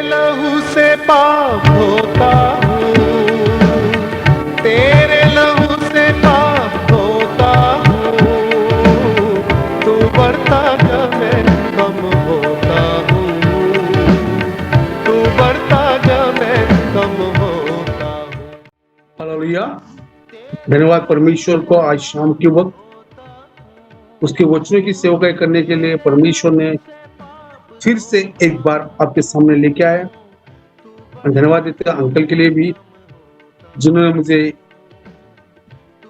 लहू से पाप धोता हूँ, तेरे लहू से पाप धोता हूँ। तू बढ़ता जा मैं कम होता हूँ, तू बढ़ता जा मैं कम होता हूँ। हालेलुया। धन्यवाद परमेश्वर को आज शाम के वक्त उसके वचनों की सेवकाई करने के लिए परमेश्वर ने फिर से एक बार आपके सामने लेके आया। धन्यवाद देते हैं अंकल के लिए भी, जिन्होंने मुझे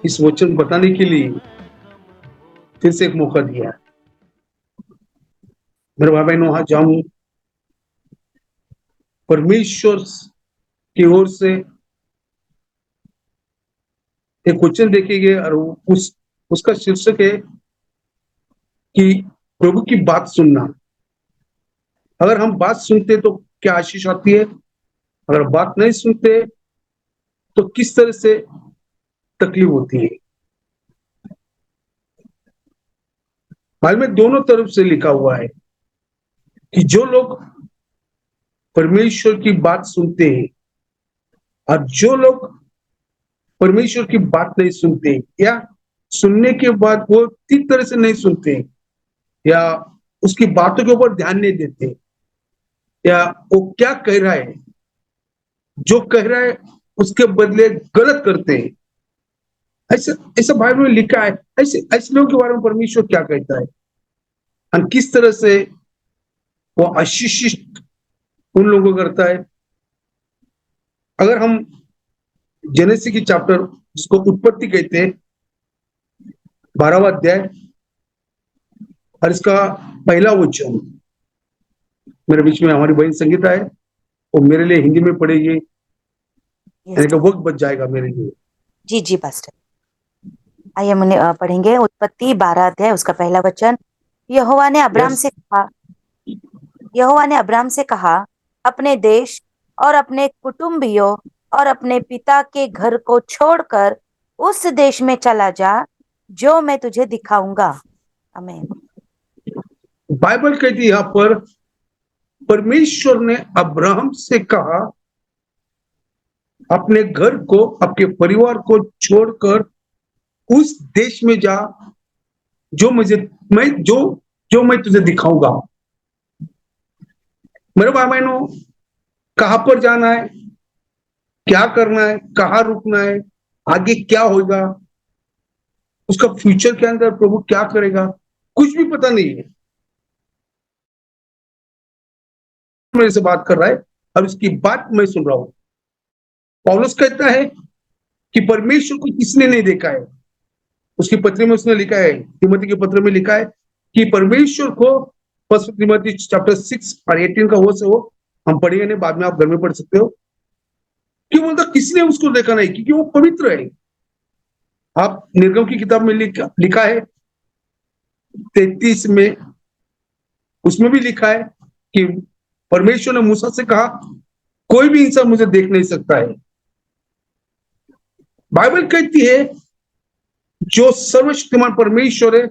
इस वचन बताने के लिए फिर से एक मौका दिया। मेरे भाई बहनों, आज हम परमेश्वर की ओर से एक वचन देखेंगे और उसका शीर्षक है कि प्रभु की बात सुनना। अगर हम बात सुनते तो क्या आशीष आती है, अगर बात नहीं सुनते तो किस तरह से तकलीफ होती है। हाल में दोनों तरफ से लिखा हुआ है कि जो लोग परमेश्वर की बात सुनते हैं और जो लोग परमेश्वर की बात नहीं सुनते, या सुनने के बाद वो ठीक तरह से नहीं सुनते, या उसकी बातों के ऊपर ध्यान नहीं देते, या वो क्या कह रहा है, जो कह रहा है उसके बदले गलत करते हैं, ऐसे ऐसा बाइबल में लिखा है। ऐसे ऐसे लोगों के बारे में परमेश्वर क्या कहता है और किस तरह से वो आशीषित उन लोगों को करता है। अगर हम जेनेसिस की चैप्टर, जिसको उत्पत्ति कहते हैं, 12वां अध्याय और इसका पहला वचन, मेरे बीच में हमारी बहन संगीता है, वो मेरे लिए हिंदी में पढ़ेगी, यानी कि वक्त बच जाएगा मेरे लिए। जी जी पास्टर, आइए हम पढ़ेंगे उत्पत्ति 12 अध्याय उसका पहला वचन। यहोवा ने अब्राम Yes. से कहा, यहोवा ने अब्राम से कहा, अपने देश और अपने कुटुंबियों और अपने पिता के घर को छोड़कर उस देश में चला जा जो मैं तुझे दिखाऊंगा। आमीन। बाइबल कहती है यहाँ पर परमेश्वर ने अब्राहम से कहा, अपने घर को, अपने परिवार को छोड़कर उस देश में जा जो मैं तुझे दिखाऊंगा। मेरे भाई बहनों, कहां पर जाना है, क्या करना है, कहाँ रुकना है, आगे क्या होगा, उसका फ्यूचर के अंदर प्रभु क्या करेगा, कुछ भी पता नहीं है। मेरे से बात कर रहा है और उसकी बात मैं सुन रहा हूं। पौलुस कहता है कि परमेश्वर को किसने नहीं देखा है। उसकी पत्री में उसने लिखा है, तिमोथी के पत्र में लिखा है कि परमेश्वर को, फर्स्ट तिमोथी चैप्टर 6 और 18 का वो से हो, हम पढ़ेंगे नहीं, बाद में आप घर में पढ़ सकते हो। क्यों बोलता किसने उसको देखा नहीं? क्योंकि वो पवित्र है। आप निर्गम की किताब में लिखा है 33 में, उसमें भी लिखा है कि परमेश्वर ने मूसा से कहा, कोई भी इंसान मुझे देख नहीं सकता है। बाइबल कहती है जो सर्वशक्तिमान परमेश्वर है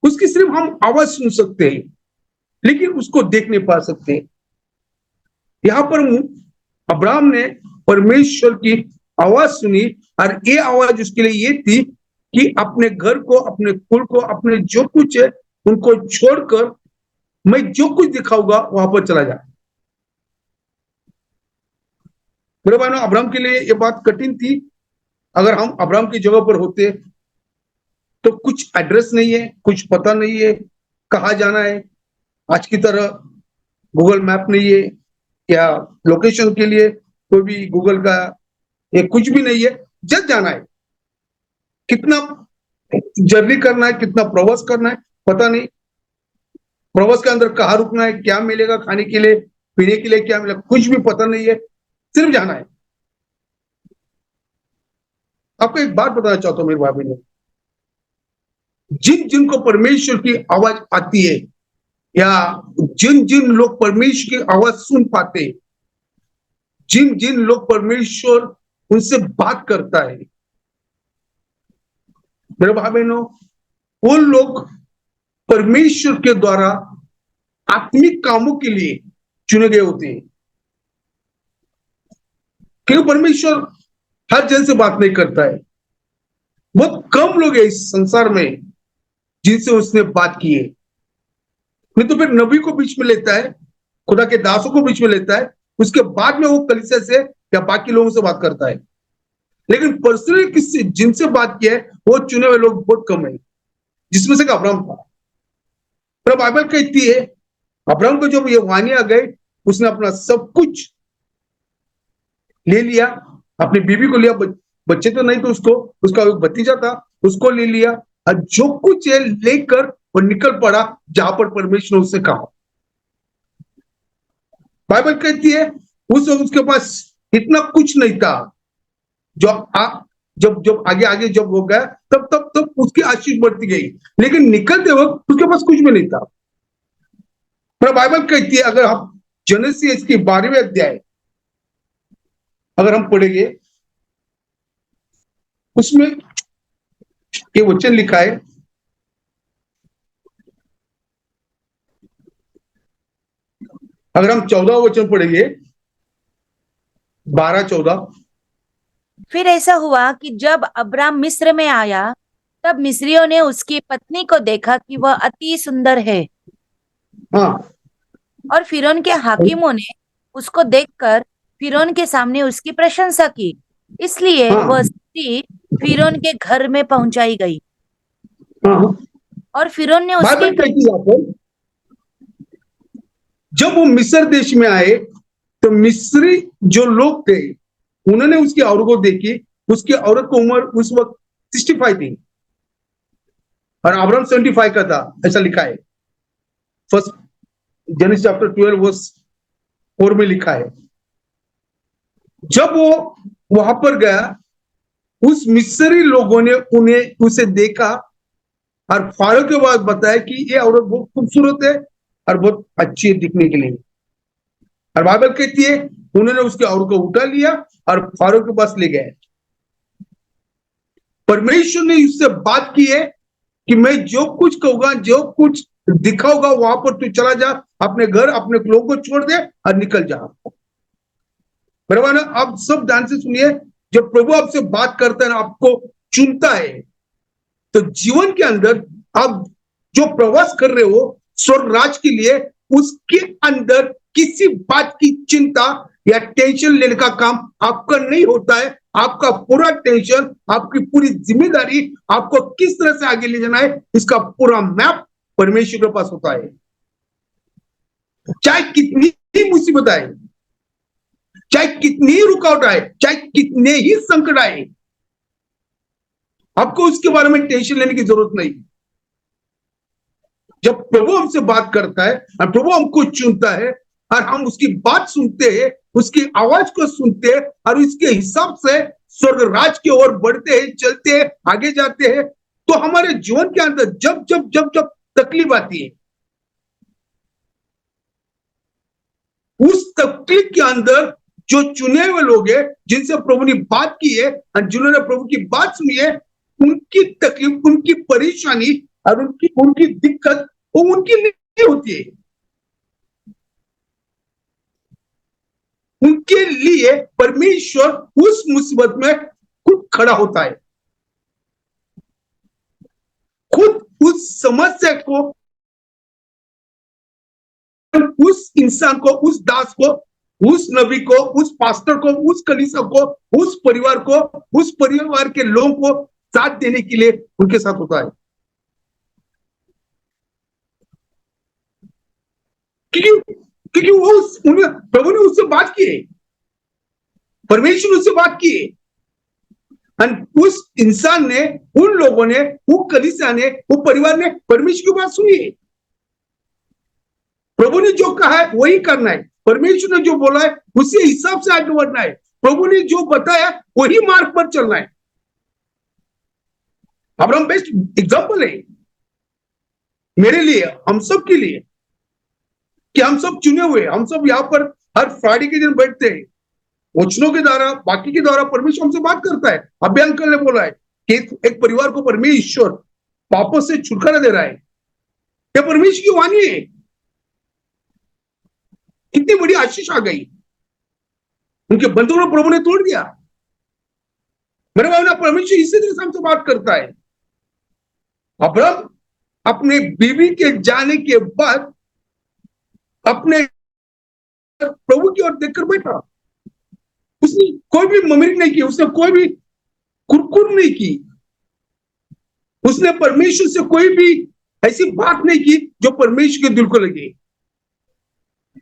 उसकी सिर्फ हम आवाज सुन सकते हैं, लेकिन उसको देख नहीं पा सकते। यहां पर अब्राहम ने परमेश्वर की आवाज सुनी और ये आवाज उसके लिए ये थी कि अपने घर को, अपने कुल को, अपने जो कुछ है उनको छोड़कर मैं जो कुछ दिखाऊंगा वहां पर चला जा। मेरे भाइयों, अब्राहम के लिए ये बात कठिन थी। अगर हम अब्राहम की जगह पर होते तो कुछ एड्रेस नहीं है, कुछ पता नहीं है कहाँ जाना है। आज की तरह गूगल मैप नहीं है, या लोकेशन के लिए कोई भी गूगल का ये कुछ भी नहीं है। जब जाना है, कितना जर्नी करना है, कितना प्रवास करना है पता नहीं। प्रवास के अंदर कहाँ रुकना है, क्या मिलेगा खाने के लिए, पीने के लिए क्या मिलेगा, कुछ भी पता नहीं है, सिर्फ जाना है। आपको एक बात बताना चाहता हूं मेरे भाई बहनों, जिनको परमेश्वर की आवाज आती है, या जिन लोग परमेश्वर की आवाज सुन पाते, जिन लोग परमेश्वर उनसे बात करता है, मेरे भाई बहनों, वो लोग परमेश्वर के द्वारा आत्मिक कामों के लिए चुने गए होते हैं। क्योंकि परमेश्वर हर जन से बात नहीं करता है। बहुत कम लोग है इस संसार में जिनसे उसने बात की है। नहीं तो फिर नबी को बीच में लेता है, खुदा के दासों को बीच में लेता है, उसके बाद में वो कलीसिया से या बाकी लोगों से बात करता है। लेकिन पर्सनली किससे जिनसे बात किया है वो चुने हुए लोग बहुत कम है, जिसमें से अब्राहम था। पर बाइबल कहती है अब्राहम को जब ये वाणी आ गई, उसने अपना सब कुछ ले लिया, अपनी बीवी को लिया, बच्चे तो नहीं तो उसको, उसका एक भतीजा था उसको ले लिया, और जो कुछ है लेकर वो निकल पड़ा जहां पर परमेश्वर ने उससे कहा। बाइबल कहती है उस वक्त उसके पास इतना कुछ नहीं था। जो जब जब आगे आगे जब हो गया तब तब तब उसकी आशीष बढ़ती गई, लेकिन निकलते वक्त उसके पास कुछ भी नहीं था। पर बाइबल कहती है अगर हम जेनेसिस की 12वें अध्याय अगर हम पढ़ेंगे, उसमें ये वचन लिखा है, अगर हम 14 वचन पढ़ेंगे, 12-14। फिर ऐसा हुआ कि जब अब्राम मिस्र में आया, तब मिस्रियों ने उसकी पत्नी को देखा कि वह अति सुंदर है, हाँ, और फिरौन के हाकिमों ने उसको देखकर फिरौन के सामने उसकी प्रशंसा की। इसलिए हाँ, वह स्त्री फिरौन के घर में पहुंचाई गई, हाँ। और फिरौन ने उसकी बाइबल कहती है यहाँ पर जब वो मिस्र देश में आए तो मिस्री जो लोग थे उन्होंने उसकी औरत को देखी। उसकी औरत की उम्र उस वक्त 65 थी और अब्राहम 75 का था, ऐसा लिखा है। फर्स्ट जेनेसिस चैप्टर 12 वर्स 4 में लिखा है। जब वो वहां पर गया, उस मिस्री लोगों ने उसे देखा और फारो के बाद बताया कि ये औरत बहुत खूबसूरत है और बहुत अच्छी है दिखने के लिए। और बाइबल कहती है उन्होंने उसकी औरत को उठा लिया और फारो के पास ले गए। परमेश्वर ने उससे बात की है कि मैं जो कुछ कहूंगा, जो कुछ दिखाऊंगा, वहां पर तू चला जा, अपने घर अपने लोगों को छोड़ दे और निकल जा। बराबर ना? आप सब ध्यान से सुनिए, जब प्रभु आपसे बात करता है ना, आपको चुनता है, तो जीवन के अंदर आप जो प्रवास कर रहे हो स्वर्ग राज के लिए, उसके अंदर किसी बात की चिंता या टेंशन लेने का काम आपका नहीं होता है। आपका पूरा टेंशन, आपकी पूरी जिम्मेदारी आपको किस तरह से आगे ले जाना है, इसका पूरा मैप परमेश्वर के पास होता है। चाहे कितनी ही मुसीबत आए, चाहे कितनी ही रुकावट आए, चाहे कितने ही संकट आए, आपको उसके बारे में टेंशन लेने की जरूरत नहीं। जब प्रभु हमसे बात करता है और प्रभु हमको चुनता है और हम उसकी बात सुनते हैं, उसकी आवाज को सुनते हैं और उसके हिसाब से स्वर्ग राज की ओर बढ़ते हैं, चलते हैं, आगे जाते हैं, तो हमारे जीवन के अंदर जब जब जब जब तकलीफ आती है, उस तकलीफ के अंदर जो चुने हुए लोग हैं, जिनसे प्रभु ने बात की है और जिन्होंने प्रभु की बात सुनी है, उनकी तकलीफ, उनकी परेशानी और उनकी उनकी दिक्कत वो उनकी नहीं होती है। उनके लिए परमेश्वर उस मुसीबत में खुद खड़ा होता है, खुद उस समस्या को, उस इंसान को, उस दास को, उस नबी को, उस पास्टर को, उस कलीसिया को, उस परिवार को, उस परिवार के लोगों को साथ देने के लिए उनके साथ होता है। क्योंकि वो प्रभु ने उससे बात की है, परमेश्वर ने उससे बात की है, उस इंसान ने, उन लोगों ने, वो कलीसिया ने, वो परिवार ने परमेश्वर की बात सुनी है। प्रभु ने जो कहा है वही करना है, परमेश्वर ने जो बोला है उसी हिसाब से आगे बढ़ना है, प्रभु ने जो बताया वही मार्ग पर चलना है। अब्राहम बेस्ट एग्जांपल है मेरे लिए, हम सब के लिए, कि हम सब चुने हुए, हम सब यहाँ पर हर फ्राइडे के दिन बैठते हैं, वचनों के द्वारा, बाकी के द्वारा परमेश्वर हमसे बात करता है। अभी अंकल ने बोला है कि एक परिवार को परमेश्वर पापों से छुटकारा दे रहा है, यह परमेश्वर की वाणी है। कितनी बड़ी आशीष आ गई। उनके बंधुओं को प्रभु ने तोड़ दिया। मेरे भाई ना, परमेश्वर इसी तरह से हमसे बात करता है। अब्राहम अपने बीवी के जाने के बाद अपने प्रभु की ओर देखकर बैठा। उसने कोई भी ममरी नहीं की, उसने कोई भी कुरकुर नहीं की, उसने परमेश्वर से कोई भी ऐसी बात नहीं की जो परमेश्वर के दिल को लगे।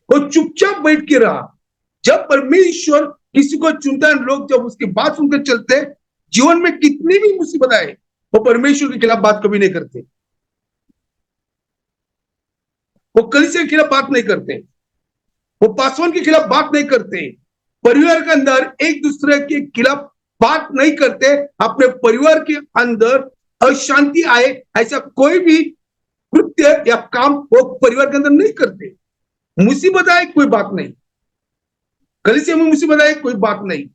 वो चुपचाप बैठ के रहा। जब परमेश्वर किसी को चुनता है, लोग जब उसकी बात सुनकर चलते, जीवन में कितनी भी मुसीबत आए, वो परमेश्वर के खिलाफ बात कभी नहीं करते, वो कलीसिया के खिलाफ बात नहीं करते, वो पासवान के खिलाफ बात नहीं करते, परिवार के अंदर एक दूसरे के खिलाफ बात नहीं करते। अपने परिवार के अंदर अशांति आए ऐसा कोई भी कृत्य या काम वो परिवार के अंदर नहीं करते। मुसीबत आए कोई बात नहीं, कलीसिया में मुसीबत आए कोई बात नहीं,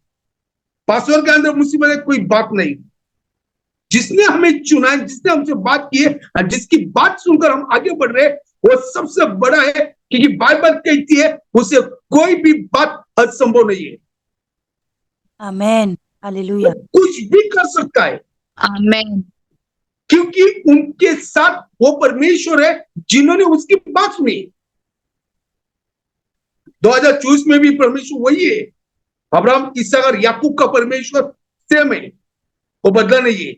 पासवान के अंदर मुसीबत आए कोई बात नहीं। जिसने हमें चुना है, जिसने हमसे बात की है और जिसकी बात सुनकर हम आगे बढ़ रहे हैं, वो सबसे बड़ा है, क्योंकि बाइबल कहती है उसे कोई भी बात असंभव नहीं है। आमेन, हालेलुया। कुछ भी कर सकता है, आमेन। क्योंकि उनके साथ वो परमेश्वर है जिन्होंने उसकी बात सुनी। 2024 में भी परमेश्वर वही है। अब्राहम, इसहाक और याकूब का परमेश्वर सेम है, वो बदला नहीं है।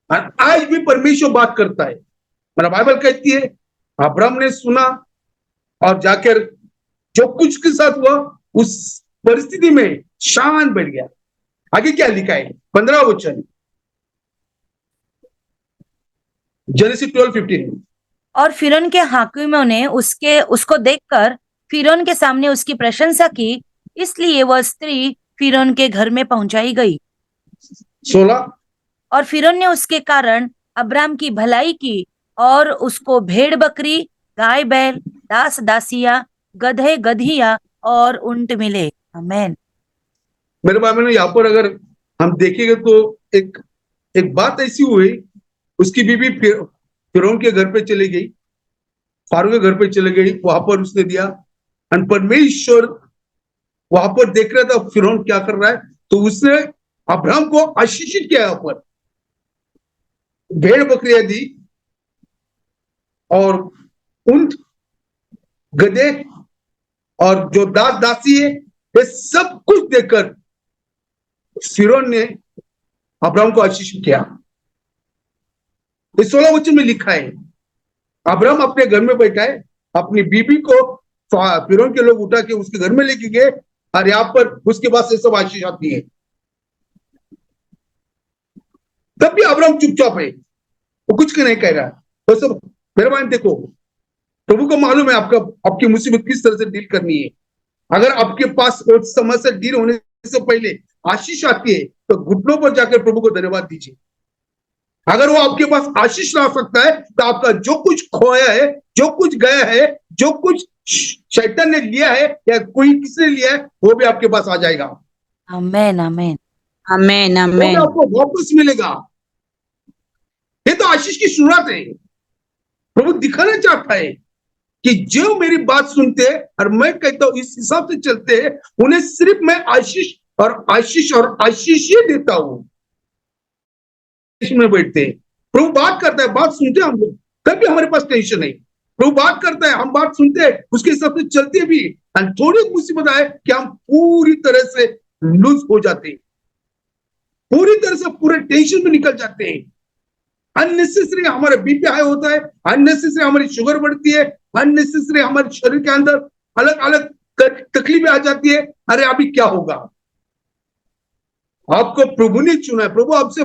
और आज भी परमेश्वर बात करता है। मेरा बाइबल कहती है अब्राहम ने सुना और जाकर जो कुछ के साथ हुआ, उस परिस्थिति में शान बढ़ गया। आगे क्या लिखा है 15 वचन, जेनेसिस 12:15। और फिरौन के हाकिमों ने उसको देखकर फिरौन के सामने उसकी प्रशंसा की, इसलिए वह स्त्री फिरौन के घर में पहुंचाई गई। 16। और फिरौन ने उसके कारण अब्राम की भलाई की और उसको भेड़ बकरी, गाय बैल, दास दासिया, गधे गधिया और ऊंट मिले। आमेन। मेरे बाबा ने यहाँ पर अगर हम देखेंगे तो एक बात ऐसी हुई, उसकी बीवी फिरौन के घर पे चली गई, फारू के घर पे चली गई, वहां पर उसने दिया। और परमेश्वर वहां पर देख रहा था फिरौन क्या कर रहा है, तो उसने अब्राहम को आशीषित किया। यहाँ पर भेड़ बकरियां दी और ऊंट, गधे और जो दास दासी है, ये सब कुछ देकर फिरौन ने अब्राहम को आशीषित किया। इस 16 वचन में लिखा है अब्राहम अपने घर में बैठा है, अपनी बीबी को फिरौन के लोग उठा के उसके घर में लेके गए, और यहाँ पर उसके बाद से सब आशीष आती है। तब भी अब्राहम चुपचाप है, वो कुछ नहीं कह रहा। तो सब मेरे भाई देखो, प्रभु को मालूम है आपकी मुसीबत किस तरह से डील करनी है। अगर आपके पास उस समस्या डील होने से पहले आशीष आती है, तो घुटनों पर जाकर प्रभु को धन्यवाद दीजिए। अगर वो आपके पास आशीष ला सकता है, तो आपका जो कुछ खोया है, जो कुछ गया है, जो कुछ शैतान ने लिया है या कोई किसने लिया है, वो भी आपके पास आ जाएगा। आमेन, आमेन, आमेन। वो भी आमेन। आपको वापस मिलेगा। ये तो आशीष की शुरुआत है। प्रभु दिखाना चाहता है कि जो मेरी बात सुनते हैं और मैं कहता हूं इस हिसाब से चलते हैं, उन्हें सिर्फ मैं आशीष और आशीष और आशीष ही देता हूं। में बैठते हैं, प्रभु बात करता है, बात सुनते हैं हम लोग, तभी हमारे पास टेंशन नहीं। प्रभु बात करता है, हम बात सुनते हैं, उसके हिसाब से चलते भी, और थोड़ी मुसीबत आए कि हम पूरी तरह से लूज हो जाते हैं, पूरी तरह से पूरे टेंशन में निकल जाते हैं। अननेसेसरी हमारा बीपी हाई होता है, अननेसेसरी हमारी शुगर बढ़ती है, अननेसेसरी हमारे शरीर के अंदर अलग अलग तकलीफें आ जाती है। अरे अभी क्या होगा? आपको प्रभु ने चुना है, प्रभु आपसे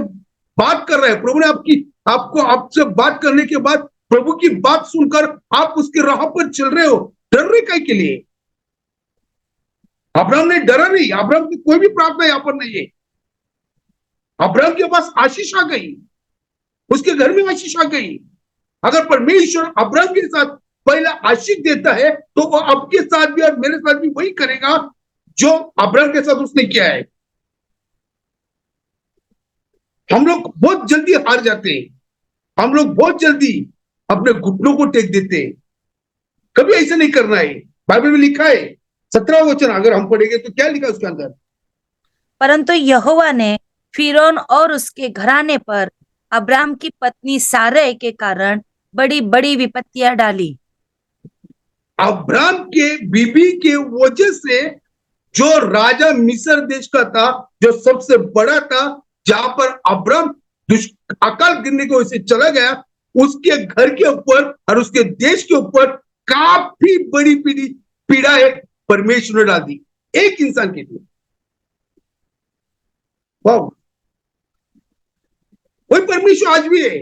बात कर रहा है, प्रभु ने आपसे बात करने के बाद प्रभु की बात सुनकर आप उसकी राह पर चल रहे हो। डर रहे काय के लिए? अब्राहम ने डरा नहीं, अब्राहम की कोई भी प्रार्थना यहां पर नहीं है। अब्राहम के पास आशीष आ गई, उसके घर में आशीष आ गई। अगर परमेश्वर अब्राहम के साथ पहला आशीष देता है, तो वो आपके साथ भी और मेरे साथ भी वही करेगा जो अब्राहम के साथ उसने किया है। हम लोग बहुत जल्दी हार जाते हैं, हम लोग बहुत जल्दी अपने घुटनों को टेक देते हैं। कभी ऐसा नहीं करना है। बाइबल में लिखा है 17वां वचन अगर हम पढ़ेंगे तो क्या लिखा है उसके अंदर? परंतु यहोवा ने फिरौन और उसके घराने पर अब्राम की पत्नी सारै के कारण बड़ी बड़ी विपत्तियां डाली। अब्राम के बीबी के वजह से जो राजा मिस्र देश का था, जो सबसे बड़ा था, जहां पर अब्राम अकाल गिरने की वजह से चला गया, उसके घर के ऊपर और उसके देश के ऊपर काफी बड़ी पीड़ा है परमेश्वर ने डाल दी एक इंसान के लिए। वाह, वही परमेश्वर आज भी है।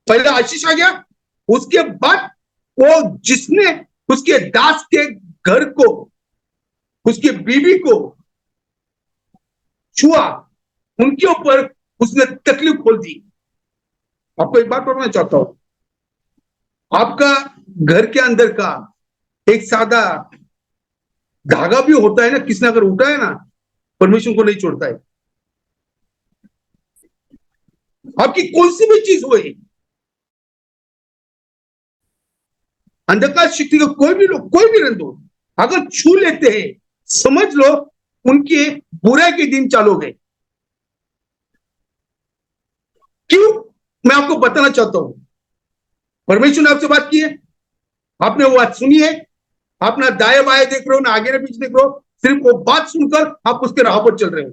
पहले आशीष आ गया, उसके बाद वो जिसने उसके दास के घर को, उसके बीबी को छुआ, उनके ऊपर उसने तकलीफ खोल दी। आपको एक बात बताना चाहता हूं, आपका घर के अंदर का एक सादा धागा भी होता है ना, किसने अगर उठाया ना, परमेश्वर को नहीं छोड़ता है। आपकी कौन सी भी चीज हुई, अंधकार शक्ति को कोई भी लोग, कोई भी रंग हो, अगर छू लेते हैं, समझ लो उनके बुराई के दिन चालू हो गए। क्यों? मैं आपको बताना चाहता हूं, परमेश्वर ने आपसे बात की है, आपने वो बात सुनी है, आप ना दाएं बाएं देख रहे हो, ना आगे ना पीछे देख रहे हो, सिर्फ वो बात सुनकर आप उसके राह पर चल रहे हो।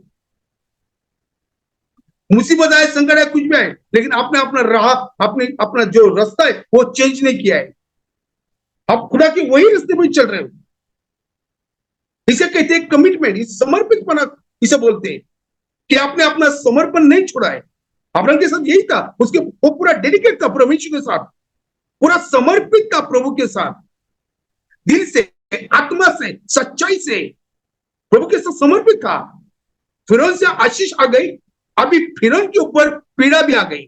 मुसीबत आए, संकट आए, कुछ भी आए, लेकिन आपने अपना राह, अपना जो रास्ता है वो चेंज नहीं किया है। आप खुदा के वही रास्ते पर चल रहे हो। इसे कहते हैं कमिटमेंट, इस समर्पितपना इसे बोलते हैं कि आपने अपना समर्पण नहीं छोड़ा है। अब्राहम के साथ यही था, उसके वो पूरा डेडिकेट था परमेश्वर के साथ, पूरा समर्पित था प्रभु के साथ, दिल से, आत्मा से, सच्चाई से प्रभु के साथ समर्पित था। फिरौन से आशीष आ गई, अभी फिरौन के ऊपर पीड़ा भी आ गई।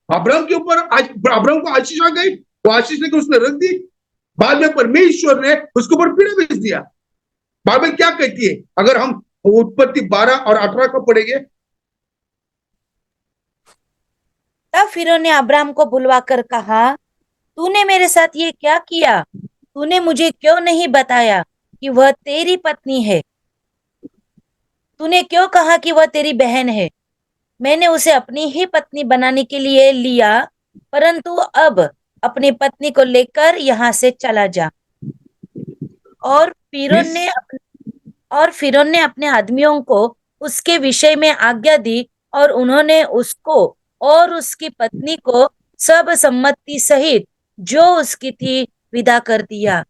अब्राहम के ऊपर अब्राहम को आशीष आ गई, वो आशीष लेकर उसने रख दी, बाद में परमेश्वर ने उसके ऊपर पीड़ा भेज दिया। बाइबल क्या कहती है, अगर हम उत्पत्ति 12 और 18 को पढ़ेंगे, तब फिरौन ने अब्राम को बुलवाकर कहा, तूने मेरे साथ ये क्या किया? तूने मुझे क्यों नहीं बताया कि वह तेरी पत्नी है? तूने क्यों कहा कि वह तेरी बहन है? मैंने उसे अपनी ही पत्नी बनाने के लिए लिया, परंतु अब अपनी पत्नी को लेकर यहाँ से चला जा। और फिरौन ने अपने आदमियों को उसके विषय में आज्ञा दी, और उन्होंने उसको और उसकी पत्नी को सब सम्मति सहित जो उसकी थी विदा कर दिया।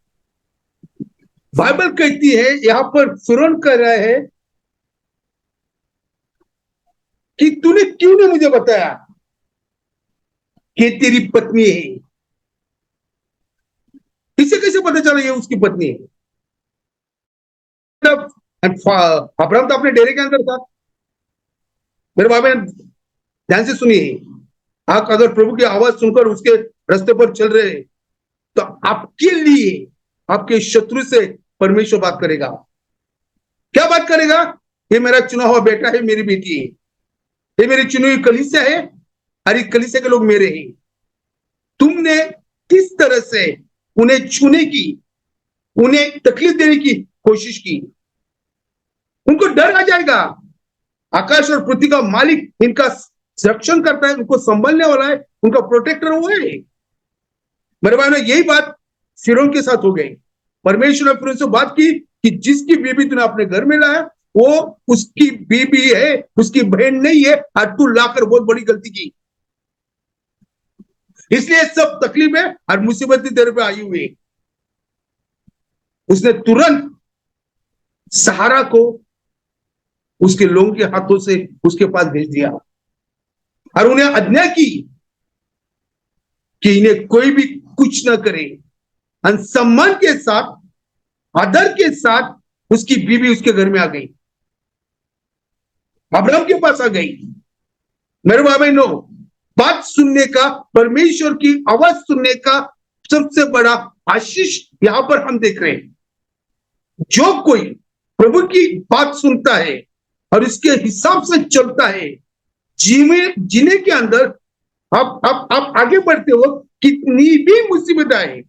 बाइबल कहती है, यहां पर फिरौन कह रहा है कि तूने क्यों नहीं मुझे बताया कि तेरी पत्नी है? इसे कैसे पता चला ये उसकी पत्नी है? अब्राहम तो अपने डेरे के अंदर था। मेरे बाबा ध्यान से सुनिए, आप अगर प्रभु की आवाज सुनकर उसके रास्ते पर चल रहे हैं, तो आपके लिए, आपके शत्रु से परमेश्वर बात करेगा। क्या बात करेगा? ये मेरा चुना हुआ बेटा है, मेरी बेटी है, ये मेरी चुनी हुई कलीसिया है, और इस कलीसिया के लोग मेरे हैं। तुमने किस तरह से उन्हें छूने की, उन्हें तकलीफ देने की कोशिश की, उनको डर आ जाएगा। आकाश और पृथ्वी का मालिक इनका रक्षण करता है, उनको संभालने वाला है, उनका प्रोटेक्टर वो है। मेरे भाई ने यही बात फिरौन के साथ हो गई। परमेश्वर ने फिरौन से बात की कि जिसकी बीबी तूने अपने घर में लाया, वो उसकी बीबी है, उसकी बहन नहीं है, और तू लाकर बहुत बड़ी गलती की, इसलिए सब तकलीफ है और मुसीबत तेरे पे आई हुई है। उसने तुरंत सहारा को उसके लोगों के हाथों से उसके पास भेज दिया, और उन्हें आज्ञा की कि इन्हें कोई भी कुछ ना करे। सम्मान के साथ, आदर के साथ उसकी बीवी उसके घर में आ गई, अब्राहम के पास आ गई। मेरे भाई बहनों, बात सुनने का, परमेश्वर की आवाज सुनने का सबसे बड़ा आशीष यहां पर हम देख रहे हैं। जो कोई प्रभु की बात सुनता है और इसके हिसाब से चलता है, जीने के अंदर आप आगे बढ़ते हो, कितनी भी मुसीबत आए,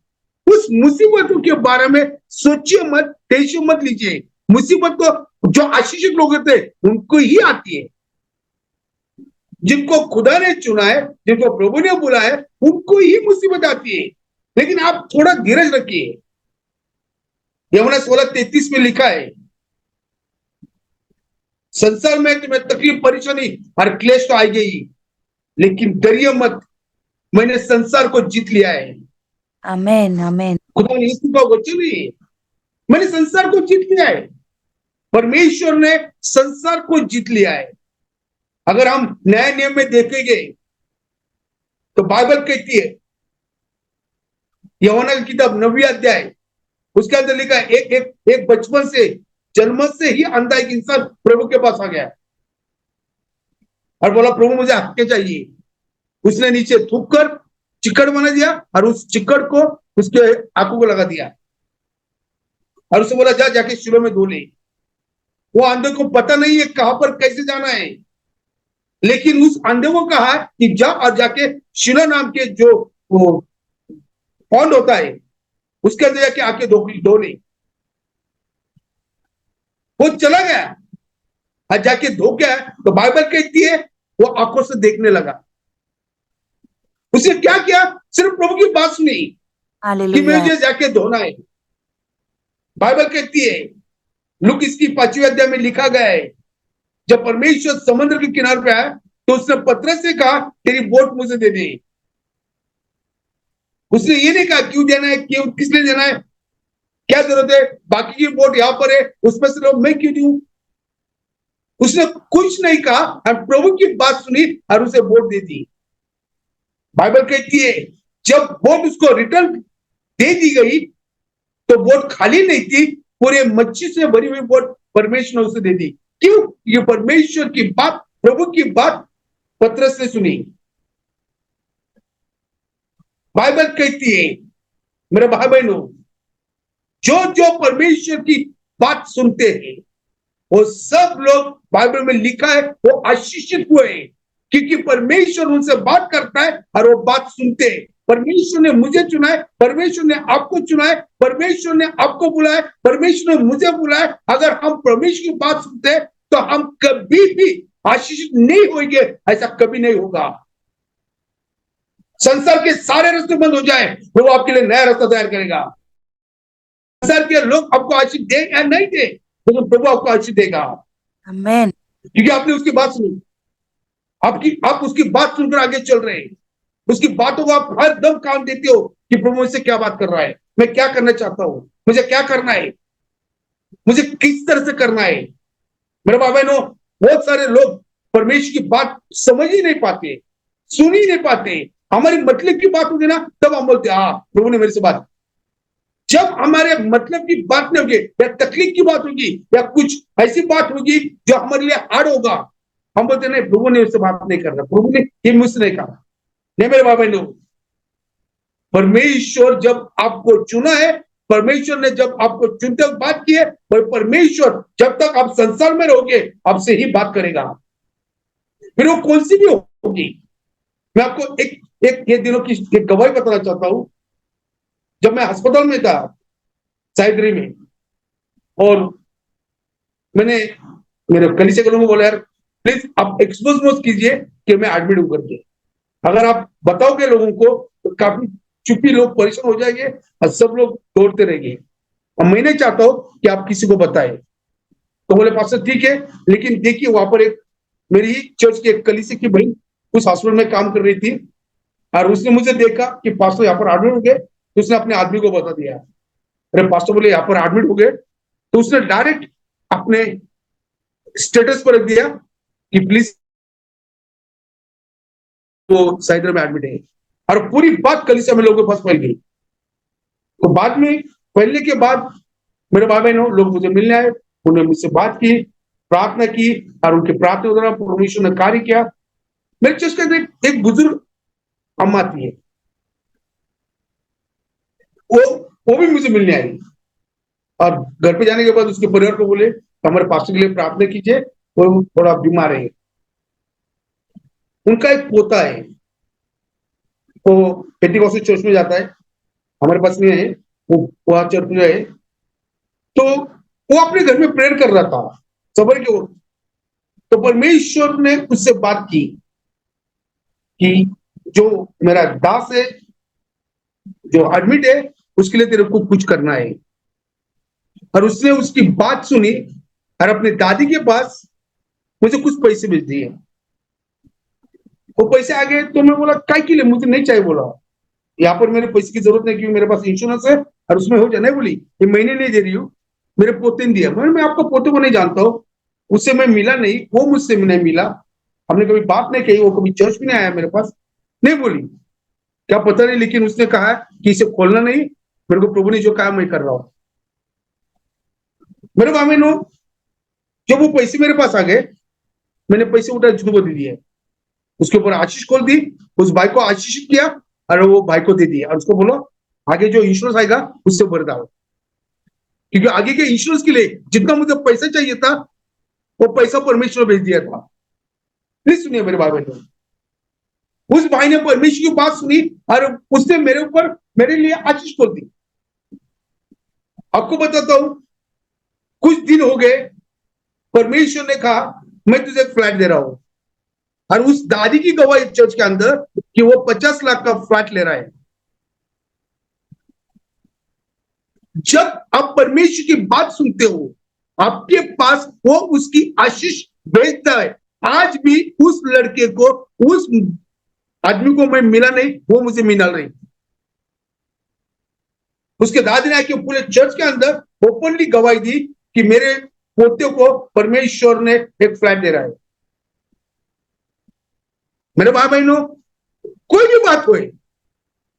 उस मुसीबतों के बारे में सोचिए मत, टेंशन मत लीजिए। मुसीबत तो जो आशीषित लोग होते हैं उनको ही आती है, जिनको खुदा ने चुना है, जिनको प्रभु ने बुलाया है, उनको ही मुसीबत आती है। लेकिन आप थोड़ा धीरज रखिए। यूहन्ना 16:33 में लिखा है, संसार में तुम्हें तकलीफ, परेशानी और क्लेश तो आएगी ही, लेकिन डरिए मत, मैंने संसार को जीत लिया है। आमेन आमेन। खुदा ने यीशु का वचन है, मैंने संसार को जीत लिया है। परमेश्वर ने संसार को जीत लिया है। अगर हम नए नियम में देखेंगे तो बाइबल कहती है, यूहन्ना की किताब 9वीं अध्याय, उसके अंदर लिखा है, एक बचपन से, जन्म से ही अंधा एक इंसान प्रभु के पास आ गया और बोला, प्रभु मुझे हक्के चाहिए। उसने नीचे थूक कर चिकड़ बना दिया और उस चिकड़ को उसके आंखों को लगा दिया और उसे बोला, जा जाके शिलो में धो ले। वो अंधे को पता नहीं है कहां पर कैसे जाना है, लेकिन उस अंधे को कहा कि जा और जाके शिलो नाम के जो वो पॉन्ड होता है उसके अंदर जाके आके धो ले। वो चला गया और जाके धो के आया, तो बाइबल कहती है वो आंखों से देखने लगा। उसने क्या किया? सिर्फ प्रभु की बात सुनी कि हालेलुया। मुझे जाके धोना है। बाइबल कहती है, लूक इसकी 5वीं अध्याय में लिखा गया है, जब परमेश्वर समुद्र के किनारे पे आया तो उसने पतरस से कहा, तेरी बोट मुझे दे दे। उसने ये नहीं कहा क्यों देना है, क्यों, किस लिए देना है, क्या जरूरत है, बाकी की बोट यहां पर है उसमें से लो, मैं क्यों दूं। उसने कुछ नहीं कहा और प्रभु की बात सुनी और उसे बोट दे दी। बाइबल कहती है जब बोट उसको रिटर्न दे दी गई तो बोट खाली नहीं थी, पूरे मच्छी से भरी हुई बोट परमेश्वर ने उसे दे दी। क्यों? ये परमेश्वर की बात, प्रभु की बात पतरस ने सुनी। बाइबल कहती है मेरे भाई बहनों, जो जो परमेश्वर की बात सुनते हैं वो सब लोग, बाइबल में लिखा है, वो आशीषित हुए हैं, क्योंकि परमेश्वर उनसे बात करता है और वो बात सुनते हैं। परमेश्वर ने मुझे चुना है, परमेश्वर ने आपको चुना है, परमेश्वर ने आपको बुलाया, परमेश्वर ने मुझे बुलाया। अगर हम परमेश्वर की बात सुनते हैं तो हम कभी भी आशीषित नहीं होंगे, ऐसा कभी नहीं होगा। संसार के सारे रास्ते बंद हो जाए, वो आपके लिए नया रास्ता तैयार करेगा। संसार के लोग आपको आशीष दे या नहीं दे, लेकिन प्रभु आपको आशीष देगा, आमेन। क्योंकि आपने उसकी बात सुनी। आप उसकी बात सुनकर आगे चल रहे हैं, उसकी बातों को आप हर दम काम देते हो कि प्रभु मुझसे क्या बात कर रहा है, मैं क्या करना चाहता हूं, मुझे क्या करना है, मुझे किस तरह से करना है। मेरे भाई बहनों, बहुत सारे लोग परमेश्वर की बात समझ ही नहीं पाते, सुन ही नहीं पाते। हमारी मतलब की बात होगी ना तब हम बोलते हाँ प्रभु ने मेरे से बात। जब हमारे मतलब की बात नहीं होगी या तकलीफ की बात होगी या कुछ ऐसी बात होगी जो हमारे लिए हार्ड होगा, हम बोलते नहीं प्रभु ने उससे बात नहीं करना, प्रभु ने ये मुझसे नहीं कहा। नहीं मेरे भाई बहनों, परमेश्वर जब आपको चुना है, परमेश्वर ने जब आपको चुनते हुए बात की है, और परमेश्वर जब तक आप संसार में रहोगे आपसे ही बात करेगा, फिर वो कौन सी भी होगी। मैं आपको एक ये दिनों की एक गवाही बताना चाहता हूं। जब मैं अस्पताल में था साइदरी में, और मैंने मेरे कलीसिया के लोगों को बोला, यार प्लीज आप एक्सपोज मत कीजिए कि मैं एडमिट हूं करके। अगर आप बताओगे लोगों को तो काफी चुप्पी, लोग परेशान हो जाएंगे और सब लोग दौड़ते रहेंगे। और मैं नहीं चाहता हूं कि आप किसी को बताएं। तो बोले पास्टर ठीक है, लेकिन देखिए वहां पर एक मेरी चर्च के एक कलीसिया की बहन उस हॉस्पिटल में काम कर रही थी और उसने मुझे देखा कि पास्टर यहाँ पर एडमिट हो गए, तो उसने अपने आदमी को बता दिया। अरे पास्टर बोले यहाँ पर एडमिट हो गए, तो उसने डायरेक्ट अपने स्टेटस पर रख दिया कि प्लीज वो साइदर में एडमिट है, और पूरी बात कलीसिया में लोगों के पास फैल गई। तो बाद में फैलने के बाद मेरे भाई बहनों, लोग मुझे मिलने आए, उन्होंने मुझसे बात की, प्रार्थना की, और उनके प्रार्थना द्वारा परमेश्वर ने कार्य किया। मेरे चर्च के अंदर एक बुजुर्ग अम्मा थी, वो भी मुझे मिलने आई, और घर पे जाने के बाद उसके परिवार को बोले हमारे पास्टर के लिए प्रार्थना कीजिए, वो थोड़ा बीमार है। उनका एक पोता है, वो पेंटिकॉस्टल चर्च में जाता है, हमारे पास नहीं है, वो वहां चर्च में है। तो वो अपने घर में प्रेयर कर रहा था सबर के वक्त। तो परमेश्वर ने उससे बात की कि जो मेरा दास है, जो एडमिट है, उसके लिए तेरे को कुछ करना है। और उसने उसकी बात सुनी और अपने दादी के पास मुझे कुछ पैसे भेज दिए। वो पैसे आ गए तो मैं बोला काय के लिए, मुझे नहीं चाहिए। बोला यहाँ पर मेरे पैसे की जरूरत नहीं, क्योंकि मेरे पास इंश्योरेंस है और उसमें हो जाए। नहीं बोली ये महीने नहीं दे रही हूँ, मेरे पोते ने दिया। मैं आपका पोते को नहीं जानता हूँ, उससे मैं मिला नहीं, वो मुझसे नहीं मिला, हमने कभी बात नहीं कही, वो कभी चर्च भी नहीं आया मेरे पास। नहीं बोली क्या पता नहीं, लेकिन उसने कहा कि इसे खोलना नहीं, मेरे को प्रभु ने जो कहा मैं कर रहा हूं। मेरे भाई बहनों, जब वो पैसे मेरे पास आ गए, मैंने पैसे उठा झूठ को दे दिए, उसके ऊपर आशीष खोल दी, उस भाई को आशीषित किया और वो भाई को दे दिया। और उसको बोलो आगे जो इंश्योरेंस आएगा उससे भर दो, क्योंकि आगे के इंश्योरेंस के लिए जितना मुझे पैसा चाहिए था वो पैसा परमेश्वर भेज दिया था। प्लीज सुनिए मेरे भाई बहनों, उस भाई ने परमेश्वर की बात सुनी और उसने मेरे ऊपर, मेरे लिए आशीष खोल दी। आपको बताता हूं, कुछ दिन हो गए, परमेश्वर ने कहा मैं तुझे एक फ्लैट दे रहा हूं। और उस दादी की गवाही चर्च के अंदर कि वो 50 लाख का फ्लैट ले रहा है। जब आप परमेश्वर की बात सुनते हो, आपके पास वो उसकी आशीष भेजता है। आज भी उस लड़के को, उस आदमी को मैं मिला नहीं, वो मुझे मिला नहीं। उसके दादी ने आके पूरे चर्च के अंदर ओपनली गवाही दी कि मेरे पोते को परमेश्वर ने एक फ्लैट दे रहा है। मेरे भाई बहनों, कोई भी बात हो,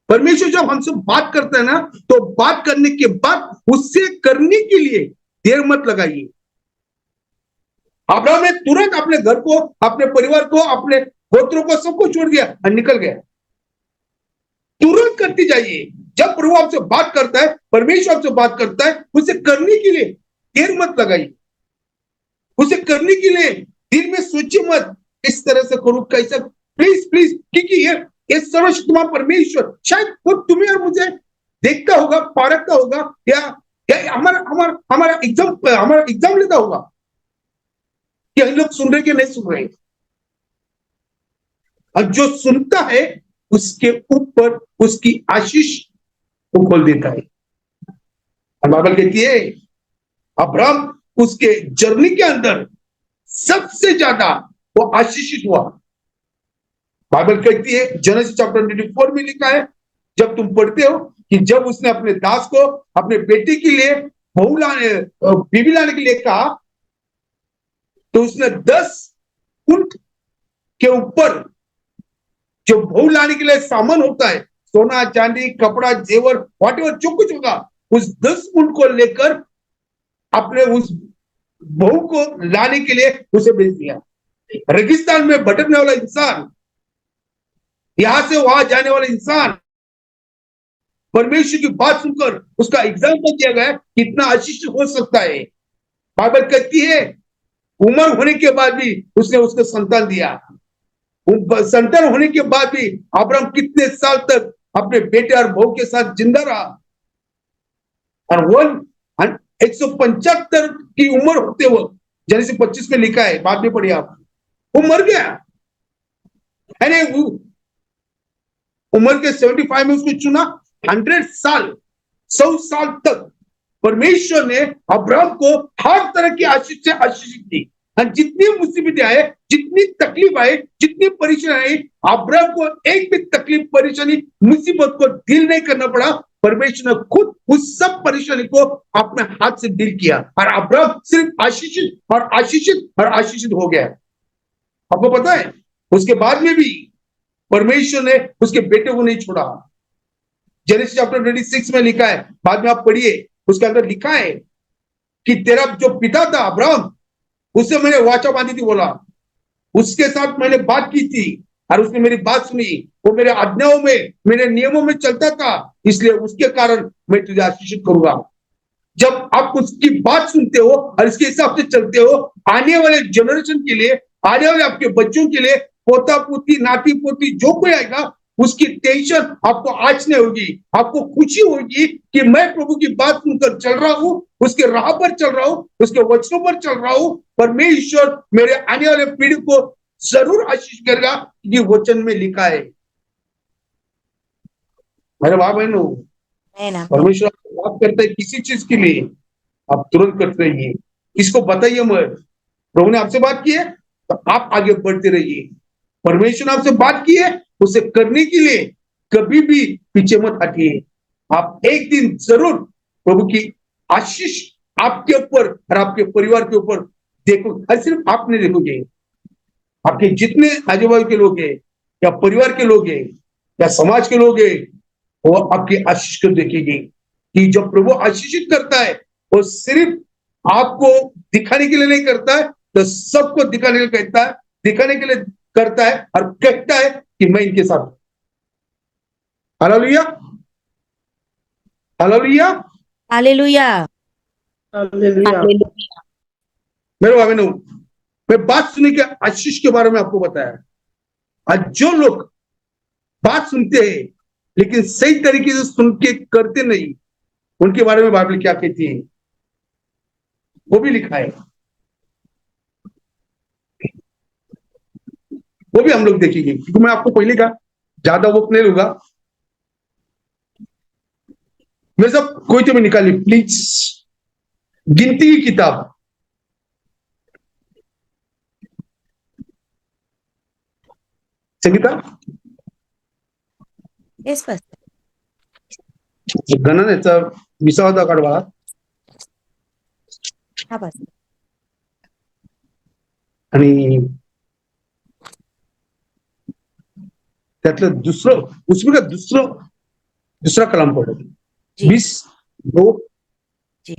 परमेश्वर जब हमसे बात करता है ना, तो बात करने के बाद उससे करने के लिए देर मत लगाइए। अब्राहम ने तुरंत अपने घर को, अपने परिवार को, अपने गोत्रों को, सबको छोड़ दिया और निकल गया। तुरंत करती जाइए। जब प्रभु आपसे बात करता है, परमेश्वर आपसे बात करता है, उसे करने के लिए देर मत लगाइए। उसे करने के लिए दिल में सोचिए मत इस तरह से करूं, कैसा, प्लीज प्लीज, क्योंकि ये सर्वशक्तिमान परमेश्वर शायद वो तुम्हें और मुझे देखता होगा, पारखता होगा, या हमारा एग्जाम लेता होगा कि हम लोग सुन रहे कि नहीं सुन रहे। और जो सुनता है उसके ऊपर उसकी आशीष को खोल देता है। बाइबल कहती है अब्राहम उसके जर्नी के अंदर सबसे ज्यादा वो आशीषित हुआ। बाइबल कहती है जेनेसिस चैप्टर 24 में लिखा है, जब तुम पढ़ते हो कि जब उसने अपने दास को अपने बेटी के लिए बीवी लाने के लिए कहा, तो उसने 10 ऊंट के ऊपर जो बहू लाने के लिए सामान होता है, सोना चांदी कपड़ा जेवर व्हाटएवर जो कुछ होगा, उस 10 ऊंट को लेकर अपने उस बहू को लाने के लिए उसे भेज दिया। रेगिस्तान में भटकने वाला इंसान, यहां से वहां जाने वाला इंसान, परमेश्वर की बात सुनकर उसका एग्जाम्पल दिया गया कितना आशीष हो सकता है। बाइबल कहती है उम्र होने के बाद भी उसने उसको संतान दिया। संतान होने के बाद भी अब्राहम कितने साल तक अपने बेटे और बहू के साथ जिंदा रहा। और 175 की उम्र होते हुए, जेनेसिस 25 में लिखा है, बाद में पढ़िए आप, वो मर गया। यानी उम्र के 75 में उसको चुना। 100 साल, 100 साल तक परमेश्वर ने अब्राहम को हर तरह की आशीष से आशीषित की। और जितनी मुसीबतें आए, जितनी तकलीफ आए, जितनी परेशानी आई, अब्राहम को एक भी तकलीफ, परेशानी, मुसीबत को डील नहीं करना पड़ा। परमेश्वर ने खुद उस सब परेशानी को अपने हाथ से डील किया और अब्राहम सिर्फ आशीषित और आशीषित और आशीषित हो गया। आपको पता है उसके बाद में भी परमेश्वर ने उसके बेटे को नहीं छोड़ा। जेनेसिस चैप्टर 26 में लिखा है, बाद में आप पढ़िए, उसके अंदर लिखा है कि तेरा जो पिता था अब्राहम, उससे मैंने वाचा बांधी थी, बोला उसके साथ मैंने बात की थी और उसने मेरी बात सुनी, वो मेरे आज्ञाओं में, मेरे नियमों में चलता था, इसलिए उसके कारण मैं तुझे आशीषित करूंगा। जब आप उसकी बात सुनते हो और इसके हिसाब से चलते हो, आने वाले जनरेशन के लिए, आने वाले आपके बच्चों के लिए, पोता पोती नाती पोती जो कोई आएगा, उसकी टेंशन आपको आज नहीं होगी। आपको खुशी होगी कि मैं प्रभु की बात सुनकर चल रहा हूँ, उसके राह पर चल रहा हूँ, उसके वचनों पर चल रहा हूँ। परमेश्वर मेरे आने वाले पीढ़ी को जरूर आशीष करेगा, ये वचन में लिखा है। मेरे भाई बहनों, आमेन, आमेन। परमेश्वर आपको बात करता है किसी चीज के लिए, आप तुरंत करते रहिए, किसको बताइए मत। प्रभु ने आपसे बात की है तो आप आगे बढ़ते रहिए। परमेश्वर ने आपसे बात की है उसे करने के लिए कभी भी पीछे मत हटिए। आप एक दिन जरूर प्रभु की आशीष आपके ऊपर और आपके परिवार के ऊपर देखो। और सिर्फ आप नहीं देखोगे, आपके जितने आजू बाजू के लोग हैं या परिवार के लोग हैं या समाज के लोग हैं, वो आपकी आशीष को देखेंगे। कि जब प्रभु आशीषित करता है वो सिर्फ आपको दिखाने के लिए नहीं करता है, तो सबको दिखाने के लिए कहता है, दिखाने के लिए करता है और कहता है कि मैं इनके साथ हूं। Hallelujah, hallelujah, hallelujah. Hallelujah. Hallelujah. मेरे भाई बहनों, मैं बात सुनने के आशीष के बारे में आपको बताया। आज जो लोग बात सुनते हैं लेकिन सही तरीके से सुन के करते नहीं, उनके बारे में बाइबल क्या कहती है वो भी लिखा है, वो भी हम लोग देखेंगे। क्योंकि मैं आपको पहले का ज्यादा वक्त नहीं लूंगा। मेरे साथ कोई तो भी निकालिए प्लीज, गिनती की किताब संगीता, येस पास्टर. गणनेचा 20वा काढवा. हा पास्टर. आणि त्यातलं दुसरं उसमें का दूसरा कलाम पढ़ो. जी 20:2. जी.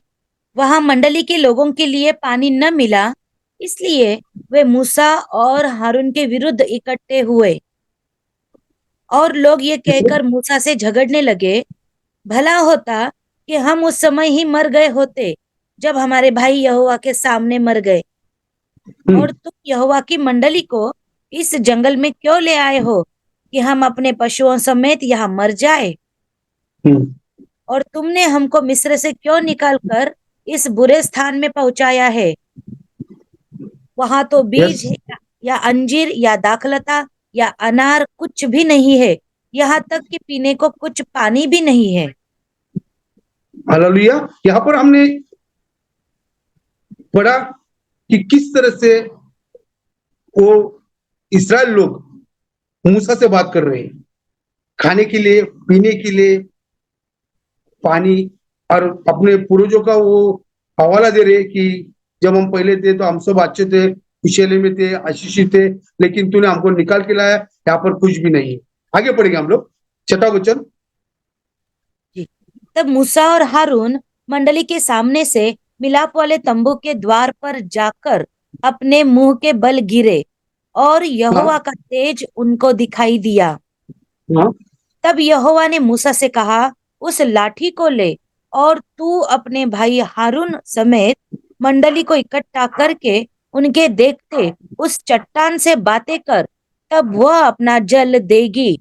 वहां मंडली के लोगों के लिए पानी न मिला, इसलिए वे मूसा और हारून के विरुद्ध इकट्ठे हुए और लोग ये कहकर मूसा से झगड़ने लगे, भला होता कि हम उस समय ही मर गए होते जब हमारे भाई यहोवा के सामने मर गए, और तुम यहोवा की मंडली को इस जंगल में क्यों ले आए हो कि हम अपने पशुओं समेत यहाँ मर जाए? और तुमने हमको मिस्र से क्यों निकालकर इस बुरे स्थान में पहुंचाया है? वहां तो बीज या अंजीर या दाखलता या अनार कुछ भी नहीं है, यहाँ तक कि पीने को कुछ पानी भी नहीं है। हालेलुया। यहाँ पर हमने पढ़ा कि किस तरह से वो इस्राएल लोग मूसा से बात कर रहे हैं, खाने के लिए, पीने के लिए पानी, और अपने पूर्वजों का वो हवाला दे रहे कि जब हम पहले थे तो हम सब अच्छे थे, खुशहाली में थे, आशीषित थे, लेकिन तूने हमको निकाल के लाया, यहाँ पर कुछ भी नहीं है। आगे पढ़ेंगे हम लोग 6वां वचन. तब मूसा और हारून मंडली के सामने से मिलाप वाले तंबू के द्वार पर जाकर अपने मुंह के बल गिरे और यहोवा का तेज उनको दिखाई दिया। हाँ, तब यहोवा ने मूसा से कहा, उस लाठी को ले और तू अपने भाई हारून समेत मंडली को इकट्ठा करके उनके देखते उस चट्टान से बातें कर, तब वह अपना जल देगी।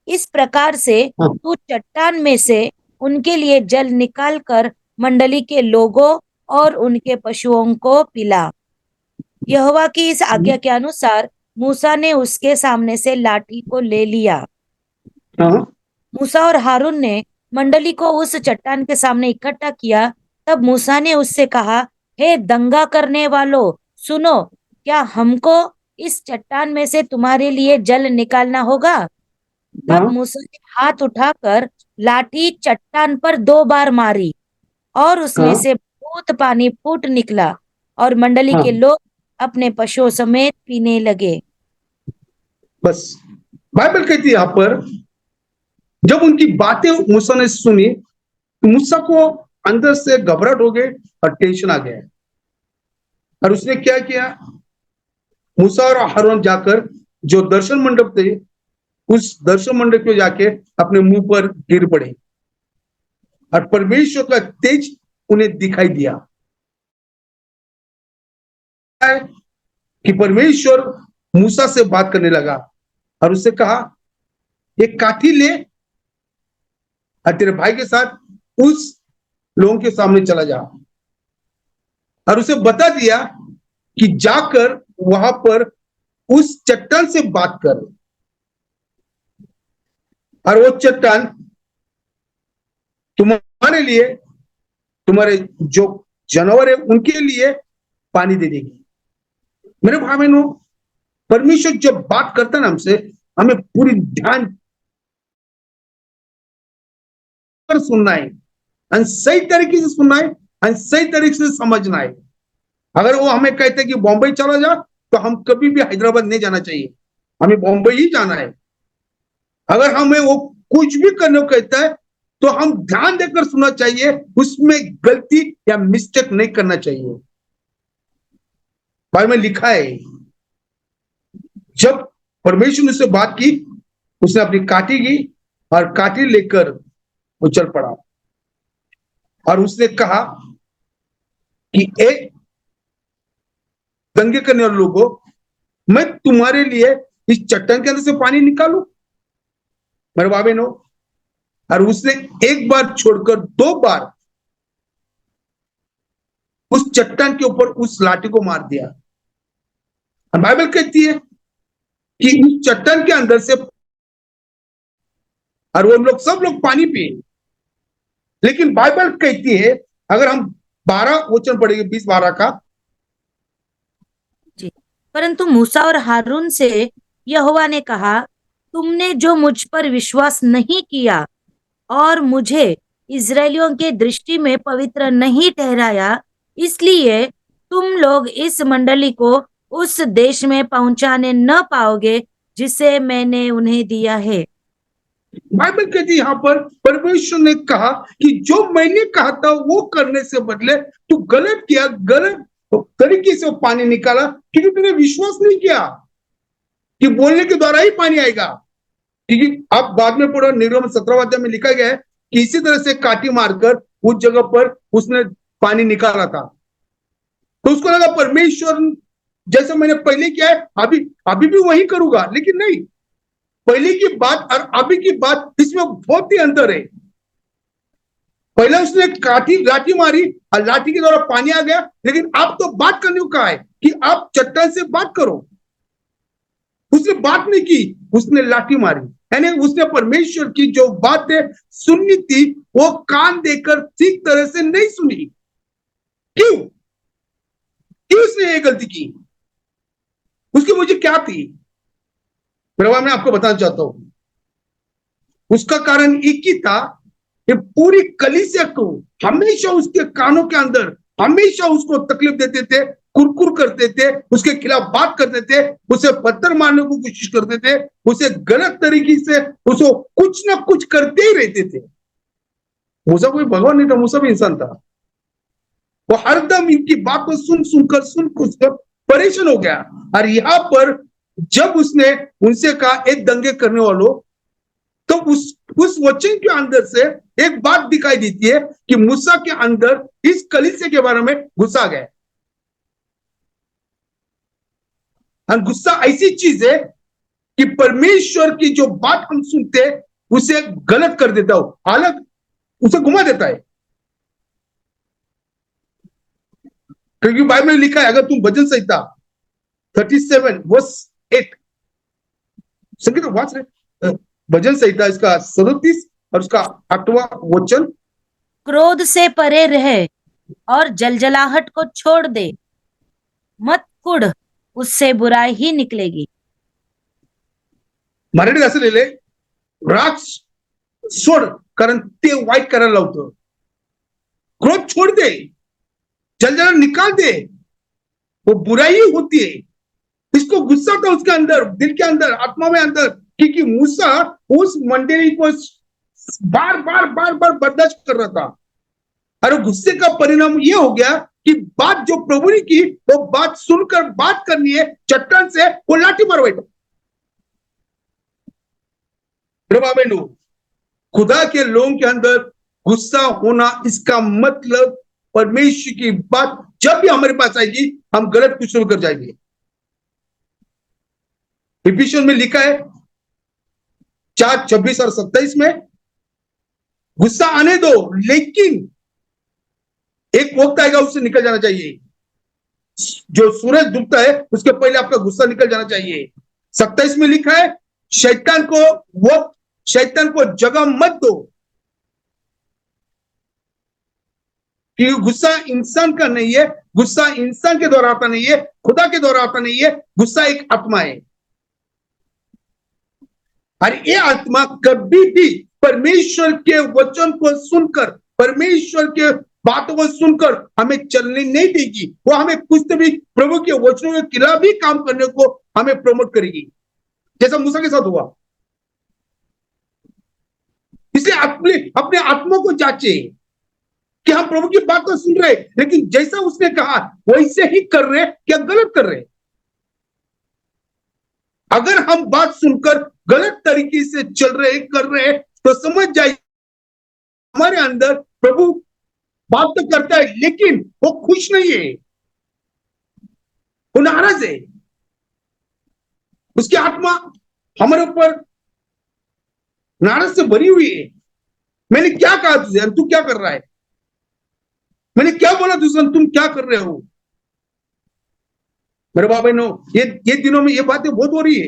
इस प्रकार से तू चट्टान में से उनके लिए जल निकाल कर मंडली के लोगों और उनके पशुओं को पिला। यहोवा की इस आज्ञा के अनुसार मूसा ने उसके सामने से लाठी को ले लिया। हाँ, मूसा और हारून ने मंडली को उस चट्टान के सामने इकट्ठा किया। तब मूसा ने उससे कहा, हे दंगा करने वालों, सुनो, क्या हमको इस चट्टान में से तुम्हारे लिए जल निकालना होगा? तब मूसा ने हाथ उठाकर लाठी चट्टान पर 2 बार मारी और उसमें से बहुत पानी फूट निकला और मंडली के लोग अपने पशुओं समेत पीने लगे। बस बाइबल कहती है यहाँ पर, जब उनकी बातें मूसा ने सुनी तो मूसा को अंदर से घबराहट हो गई और टेंशन आ गया। और उसने क्या किया, मूसा और हारून जाकर जो दर्शन मंडप थे उस दर्शन मंडप में जाके अपने मुंह पर गिर पड़े और परमेश्वर का तेज उन्हें दिखाई दिया कि परमेश्वर मूसा से बात करने लगा और उससे कहा एक काठी ले और तेरे भाई के साथ उस लोगों के सामने चला जा, और उसे बता दिया कि जाकर वहां पर उस चट्टान से बात कर, और वो चट्टान तुम्हारे लिए, तुम्हारे जो जानवर है उनके लिए पानी दे देगी। मेरे भाई बहनों, परमेश्वर जब बात करता है ना हमसे, हमें पूरी ध्यान कर सुनना है, और सही तरीके से सुनना है, और सही तरीके से समझना है। अगर वो हमें कहते हैं कि बॉम्बे चला जा, तो हम कभी भी हैदराबाद नहीं जाना चाहिए, हमें बॉम्बे ही जाना है। अगर हमें वो कुछ भी करने को कहता है, तो हम ध्यान देकर सुनना चाहिए, उसमें गलती या मिस्टेक नहीं करना चाहिए। बाइबल में लिखा है, जब परमेश्वर ने उससे बात की, उसने अपनी काठी की और काठी लेकर वो चल पड़ा, और उसने कहा कि एक दंगे करने वाले लोगों, मैं तुम्हारे लिए इस चट्टान के अंदर से पानी निकालू? मेरे भाई बहनों, और उसने एक बार छोड़कर 2 बार उस चट्टान के ऊपर उस लाठी को मार दिया। और बाइबल कहती है कि उस चट्टान के अंदर से, और वो लोग सब लोग पानी पिए। लेकिन बाइबल कहती है, अगर हम 12 वचन पढ़ेंगे, 20-12 का, जी। परंतु मूसा और हारून से यहोवा ने कहा, तुमने जो मुझ पर विश्वास नहीं किया और मुझे इजरायलियों के दृष्टि में पवित्र नहीं ठहराया, इसलिए तुम लोग इस मंडली को उस देश में पहुंचाने न पाओगे जिसे मैंने उन्हें दिया है। बाइबल कहती है यहां पर, परमेश्वर ने कहा कि जो मैंने कहा था वो करने से बदले तू गलत किया, गलत तरीके से वो पानी निकाला, क्योंकि तूने विश्वास नहीं किया कि बोलने के द्वारा ही पानी आएगा। क्योंकि आप बाद में पढ़ो, निर्गमन 17वां अध्याय में लिखा गया है कि इसी तरह से काठी मारकर उस जगह पर उसने पानी निकाला था। तो उसको लगा परमेश्वर जैसे मैंने पहले किया है, अभी भी वही करूंगा। लेकिन नहीं, पहले की बात और अभी की बात, इसमें बहुत ही अंतर है। पहले उसने लाठी मारी और लाठी के द्वारा पानी आ गया, लेकिन अब तो बात करने को कहा है कि आप चट्टान से बात करो। उसने बात नहीं की, उसने लाठी मारी। यानी उसने परमेश्वर की जो बात है सुननी थी, वो कान देकर ठीक तरह से नहीं सुनी। क्यों क्यों उसने ये गलती की? उसकी मुझे क्या थी? प्रभा, मैं आपको बताना चाहता हूं, उसका कारण एक ही था कि पूरी कलीसिया को हमेशा उसके कानों के अंदर हमेशा उसको तकलीफ देते थे, कुरकुर करते थे, उसके खिलाफ बात करते थे, उसे पत्थर मारने की कोशिश करते थे, उसे गलत तरीके से उसको कुछ ना कुछ करते ही रहते थे। मूसा कोई भगवान नहीं था, मूसा भी इंसान था। वो हरदम इनकी बात को सुन सुनकर परेशान हो गया। और यहां पर जब उसने उनसे कहा एक दंगे करने वालों, तो उस वचन के अंदर से एक बात दिखाई देती है कि मूसा के अंदर इस कलीसिया के बारे में गुस्सा गया। और गुस्सा ऐसी चीज है कि परमेश्वर की जो बात हम सुनते हैं उसे गलत कर देता हो, अलग उसे घुमा देता है। क्योंकि बाइबल में लिखा है, अगर तुम भजन संहिता 37 वर्स 8 संगीत वाच रहे, भजन संहिता इसका 37 और उसका 8वां वचन, क्रोध से परे रहे और जलजलाहट को छोड़ दे, मत कुढ़, उससे बुराई ही निकलेगी। मराठीत असं लिहिले, राग सोड कारण ते वाईट करायला लावतं। क्रोध छोड़ दे, जलजला निकाल दे, वो बुराई होती है। इसको गुस्सा था उसके अंदर, दिल के अंदर, आत्मा में अंदर, क्योंकि मूसा उस मंडली को बार बार बर्दाश्त कर रहा था। और गुस्से का परिणाम ये हो गया कि बात जो प्रभु ने की, वो बात सुनकर बात करनी है चट्टान से, वो लाठी मारवाई। खुदा के लोगों के अंदर गुस्सा होना, इसका मतलब परमेश्वर की बात जब भी हमारे पास आएगी हम गलत कुछ शुरू कर जाएंगे। इफिसियंस में लिखा है 4:26 और 27 में, गुस्सा आने दो, लेकिन एक वक्त आएगा उससे निकल जाना चाहिए। जो सूरज डूबता है उसके पहले आपका गुस्सा निकल जाना चाहिए। 27 में लिखा है, शैतान को जगह मत दो, कि गुस्सा इंसान का नहीं है, गुस्सा इंसान के द्वारा आता नहीं है, खुदा के द्वारा आता नहीं है। गुस्सा एक आत्मा है, और ये आत्मा कभी भी परमेश्वर के वचन को सुनकर, परमेश्वर के बातों को सुनकर हमें चलने नहीं देगी। वो हमें कुछ भी प्रभु के वचनों के खिलाफ भी काम करने को हमें प्रमोट करेगी, जैसा मूसा के साथ हुआ। इसलिए अपने आत्मा को जांचे कि हम प्रभु की बात तो सुन रहे, लेकिन जैसा उसने कहा वैसे ही कर रहे क्या गलत कर रहे। अगर हम बात सुनकर गलत तरीके से चल रहे कर रहे तो समझ जाइए हमारे अंदर प्रभु बात तो करता है, लेकिन वो खुश नहीं है, वो नाराज है। उसकी आत्मा हमारे ऊपर नाराज से भरी हुई है। मैंने क्या कहा तुझे, तू क्या कर रहा है? मैंने क्या बोला तुझे, तुम क्या कर रहे हो? मेरे भाई बहनों, ये दिनों में ये बातें बहुत हो रही है।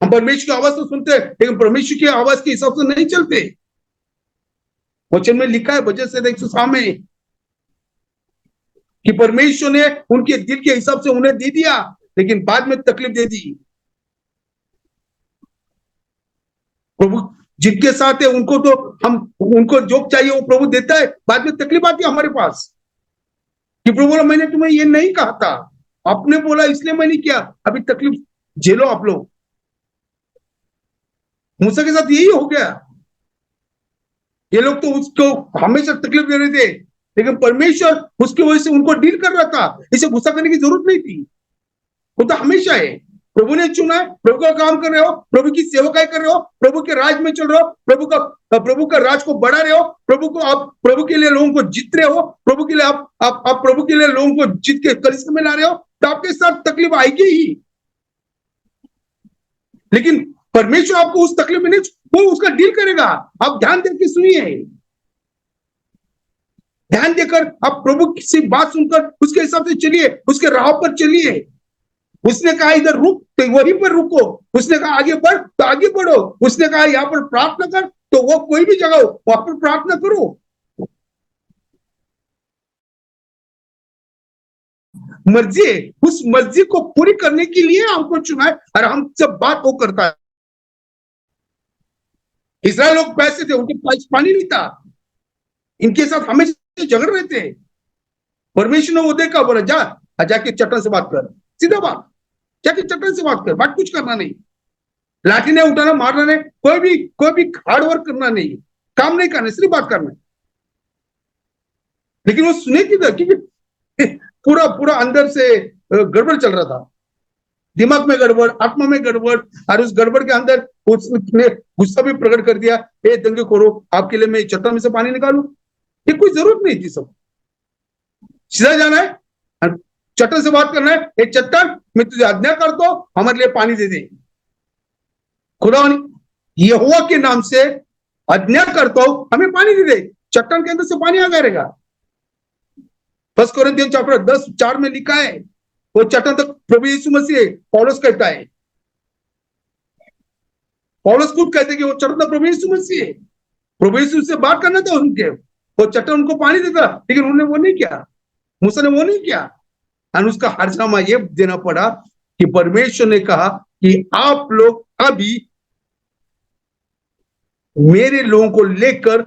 हम परमेश्वर की आवाज तो सुनते हैं, लेकिन परमेश्वर की आवाज के हिसाब से नहीं चलते। वचन में लिखा है भजन 103 में कि परमेश्वर ने उनके दिल के हिसाब से उन्हें दे दिया, लेकिन बाद में तकलीफ दे दी। प्रभु जिनके साथ है उनको तो उनको जो चाहिए वो प्रभु देता है, बाद में तकलीफ आती है हमारे पास कि प्रभु बोला मैंने तुम्हें ये नहीं कहा था, आपने बोला इसलिए मैंने किया, अभी तकलीफ झेलो आप लोग। मूसा के साथ यही हो गया। ये लोग तो उसको हमेशा तकलीफ दे रहे थे, लेकिन परमेश्वर उसकी वजह से उनको डील कर रहा था। इसे गुस्सा करने की जरूरत नहीं थी। वो तो हमेशा है, प्रभु ने चुना है, प्रभु का काम कर रहे हो, प्रभु की सेवकाई कर रहे हो, प्रभु के राज में चल रहे हो, प्रभु का राज को बढ़ा रहे हो, आप प्रभु के लिए लोगों को जीत रहे हो, प्रभु के लिए आप प्रभु के लिए लोगों को जीत के कलिसिया में ला रहे हो, तो आपके साथ तकलीफ आएगी ही। लेकिन परमेश्वर आपको उस तकलीफ में नहीं, वो उसका डील करेगा। आप ध्यान देकर सुनिए, ध्यान देकर आप प्रभु की बात सुनकर उसके हिसाब से चलिए, उसके राह पर चलिए। उसने कहा इधर रुक तो वहीं पर रुको, उसने कहा आगे बढ़ तो आगे बढ़ो, उसने कहा यहाँ पर प्रार्थना कर तो वो कोई भी जगह हो वहां पर प्रार्थना करो। मर्जी है, उस मर्जी को पूरी करने के लिए हमको चुना है, और हम सब बात वो करता है। इस्राएल लोग पैसे थे, उनके पास पानी नहीं था, इनके साथ हमेशा झगड़ रहे थे। परमेश्वर ने वो देखा, बोला जाके चट्टान से बात कर, सीधा बात, जाके चट्टान से बात कर, बात कुछ करना नहीं, लाठी नहीं उठाना, मारना नहीं, कोई भी हार्ड वर्क करना नहीं, काम नहीं करना, सिर्फ बात करना। लेकिन वो सुने किधर, क्योंकि पूरा अंदर से गड़बड़ चल रहा था, दिमाग में गड़बड़, आत्मा में गड़बड़, और उस गड़बड़ के अंदर उसने गुस्सा भी प्रकट कर दिया, ए दंगे करो, आपके लिए मैं चट्टान में से पानी निकालू। ये कोई जरूरत नहीं थी, सब सीधा जाना है, चट्टान से बात करना है, ए चट्टान मैं तुझे आज्ञा करता हूं हमारे लिए पानी दे दे। खुदा यहोवा के नाम से आज्ञा करता हूं हमें पानी दे दे, चट्टान के अंदर से पानी आ जाएगा। 1 कोरिन्थियन चैप्टर 10:4 में लिखा है, वो चट्टान तक प्रभु यीशु मसीह, पौलुस कहता है, पौलुस खुद कहते कि वो चट्टान प्रभु यीशु मसीह है। प्रभु यीशु से बात करना था उनके, वो चट्टान उनको पानी देता, लेकिन उन्होंने वो नहीं किया, मूसा ने वो नहीं किया, और उसका हर्जामा ये देना पड़ा कि परमेश्वर ने कहा कि आप लोग अभी मेरे लोगों को लेकर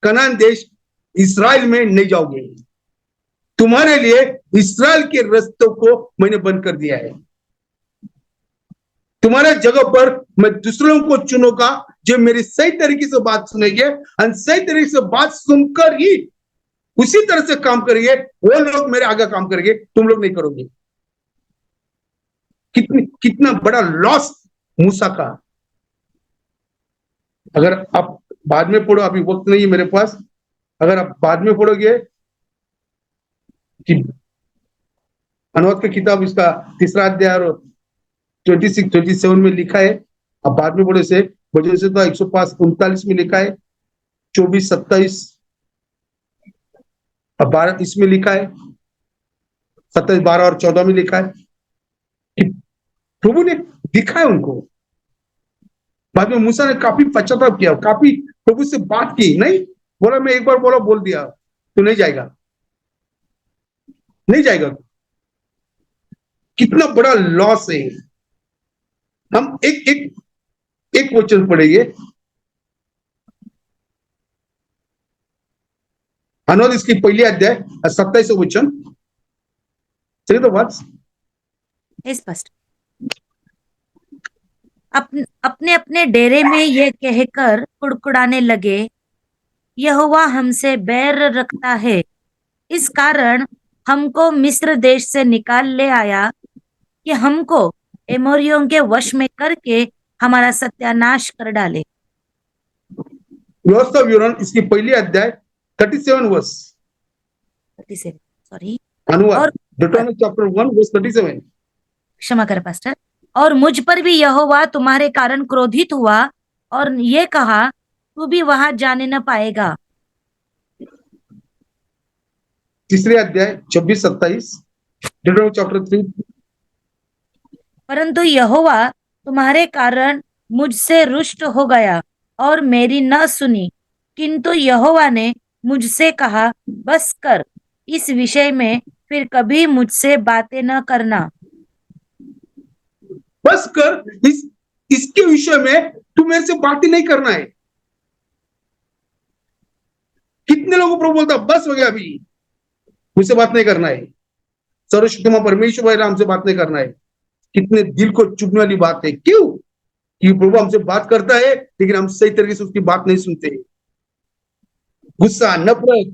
कनान देश इस्राएल में नहीं जाओगे, तुम्हारे लिए इस्राएल के रास्तों को मैंने बंद कर दिया है, तुम्हारे जगह पर मैं दूसरों को चुनूंगा जो मेरी सही तरीके से बात सुनेंगे, और सही तरीके से बात सुनकर ही उसी तरह से काम करेंगे, वो लोग मेरे आगे काम करेंगे, तुम लोग नहीं करोगे। कितना बड़ा लॉस मूसा का। अगर आप बाद में पढ़ो, अभी वक्त नहीं है मेरे पास, अगर आप बाद में पढ़ोगे कि अनुवाद की किताब इसका 3 अध्याय और 26-27 में लिखा है अब बाद में बोले से वजह से तो 139 में लिखा है 24-27, अब 12 इसमें लिखा है 27, 12 और 14 में लिखा है कि प्रभु ने दिखा है उनको। बाद में मूसा ने काफी पश्चाताप किया, काफी प्रभु से बात की, नहीं बोला मैं एक बार बोला बोल दिया तो नहीं जाएगा, नहीं जाएगा। कितना बड़ा लॉस है। हम एक वचन पढ़ेंगे, अनुवाद इसकी पहली अध्याय 27 वचन, चलिए तो बात स्पष्ट। अपने अपने डेरे में ये कहकर कुड़कुड़ाने लगे, यहोवा हमसे बैर रखता है, इस कारण हमको मिस्र देश से निकाल ले आया कि हमको एमोरियों के वश में करके हमारा सत्यानाश कर डाले। व्यवस्था विवरण इसकी पहली अध्याय 37 वर्ष, सॉरी, अनुवाद और डिटरोनॉमी चैप्टर 1 वर्स 37। क्षमा कर पास्टर। और मुझ पर भी यहोवा तुम्हारे कारण क्रोधित हुआ और ये कहा, तू भी वहां जाने न पाएगा। तीसरे अध्याय 26-27, डिटरोनॉमी चैप्टर 3। परंतु यहोवा तुम्हारे कारण मुझसे रुष्ट हो गया और मेरी न सुनी, किंतु यहोवा ने मुझसे कहा, बस कर, इस विषय में फिर कभी मुझसे बातें न करना। बस कर, इसके विषय में तू मेरे से बातें नहीं करना है। कितने लोगों को प्रभु बोलता बस हो गया, अभी मुझसे बात नहीं करना है, सर्वशक्तिमान परमेश्वर भाई हमसे बात नहीं करना है। कितने दिल को चुभने वाली बात है। क्यों? कि प्रभु हमसे बात करता है लेकिन हम सही तरीके से उसकी बात नहीं सुनते। गुस्सा, नफरत,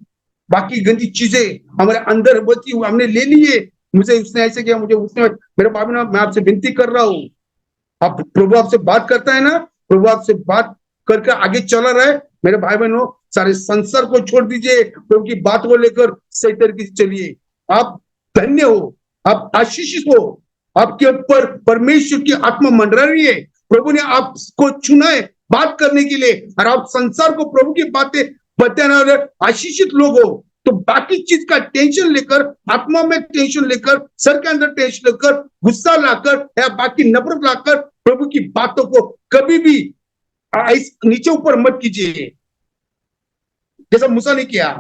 बाकी गंदी चीजें हमारे अंदर बची हुई हमने ले लिए। मुझे उसने ऐसे किया, मुझे उसने, मेरे बाबू ना, मैं आपसे विनती कर रहा हूं, आप प्रभु आपसे बात करता है ना, प्रभु आपसे बात करके आगे चला रहा है। मेरे भाई बहनों, सारे संसार को छोड़ दीजिए, प्रभु की बात को लेकर सही तरीके से चलिए। आप धन्य हो, आप आशीषित हो, आपके ऊपर परमेश्वर की आत्मा मंडरा रही है। प्रभु ने आपको चुना है बात करने के लिए, और आप संसार को प्रभु की बातें बताने वाले आशीषित लोग हो। तो बाकी चीज का टेंशन लेकर, आत्मा में टेंशन लेकर, सर के अंदर टेंशन लेकर, गुस्सा लाकर या बाकी नफरत लाकर प्रभु की बातों को कभी भी नीचे ऊपर मत कीजिए, जैसा मूसा ने किया।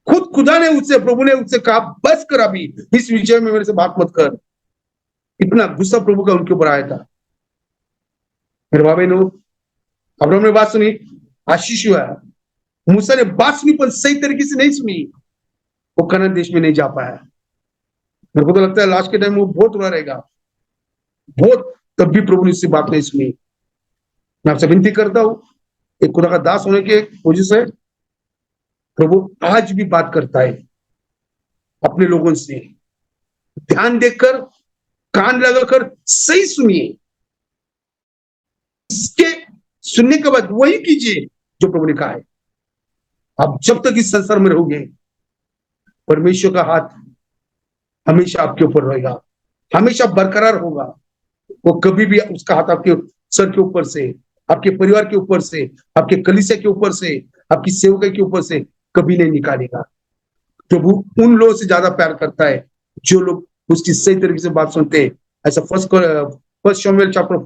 खुद खुदा ने उससे, प्रभु ने उससे कहा बस कर, अभी इस विषय में मेरे से बात मत कर। इतना गुस्सा प्रभु का उनके ऊपर आया था। मेरे भाई बहनों, अब्राहम ने बात सुनी, आशीष हुआ। मूसा ने बात सुनी पर सही तरीके से नहीं सुनी, वो कनान देश में नहीं जा पाया। मेरे को तो लगता है लास्ट के टाइम वो बहुत बुरा रहेगा, बहुत। तब भी प्रभु ने उससे बात नहीं सुनी। मैं आपसे विनती करता हूं, एक खुदा का दास होने के वजह से प्रभु आज भी बात करता है अपने लोगों से। ध्यान देकर, कान लगाकर सही सुनिए, इसके सुनने के बाद वही कीजिए जो प्रभु ने कहा है। आप जब तक इस संसार में रहोगे, परमेश्वर का हाथ हमेशा आपके ऊपर रहेगा, हमेशा बरकरार होगा। वो कभी भी उसका हाथ आपके सर के ऊपर से, आपके परिवार के ऊपर से, आपके कलीसिया के ऊपर से, आपकी सेवकाई के ऊपर से कभी नहीं निकालेगा। प्रभु उन लोगों से ज्यादा प्यार करता है जो लोग उसकी सही तरीके से बात सुनते हैं। ऐसा फर्स्ट शमूएल चैप्टर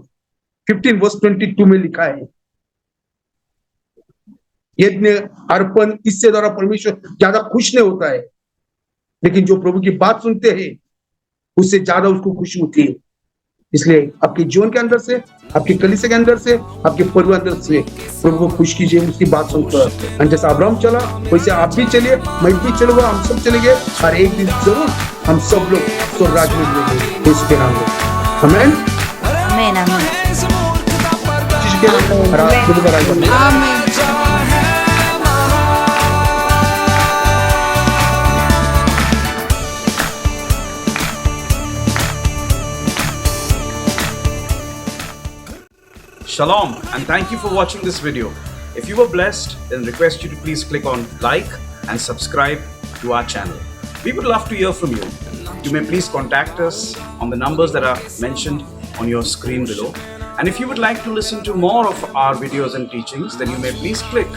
15 वर्स 22 में लिखा है। यज्ञ अर्पण इससे द्वारा परमेश्वर ज्यादा खुश नहीं होता है, लेकिन जो प्रभु की बात सुनते हैं उससे ज्यादा उसको खुशी होती है। इसलिए आपके जीवन के अंदर से, आपके कलीसिया के अंदर से, आपके परिवार अंदर से प्रभु को खुश कीजिए उसकी बात सुनकर। और जैसा अब्राहम चला वैसे आप भी चलिए, मैं भी चलूंगा, हम सब चलेंगे, और एक दिन जरूर हम सब लोग स्वर्ग राज्य में मिलेंगे यीशु के नाम में। आमीन, आमीन, आमीन। यीशु के नाम में, और आप प्रभु का राज्य में। Shalom and thank you for watching this video. If you were blessed, then request you to please click on like and subscribe to our channel. We would love to hear from you. You may please contact us on the numbers that are mentioned on your screen below. And if you would like to listen to more of our videos and teachings, then you may please click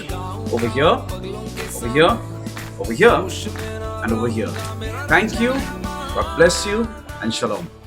over here, over here, over here, and over here. Thank you, God bless you, and shalom.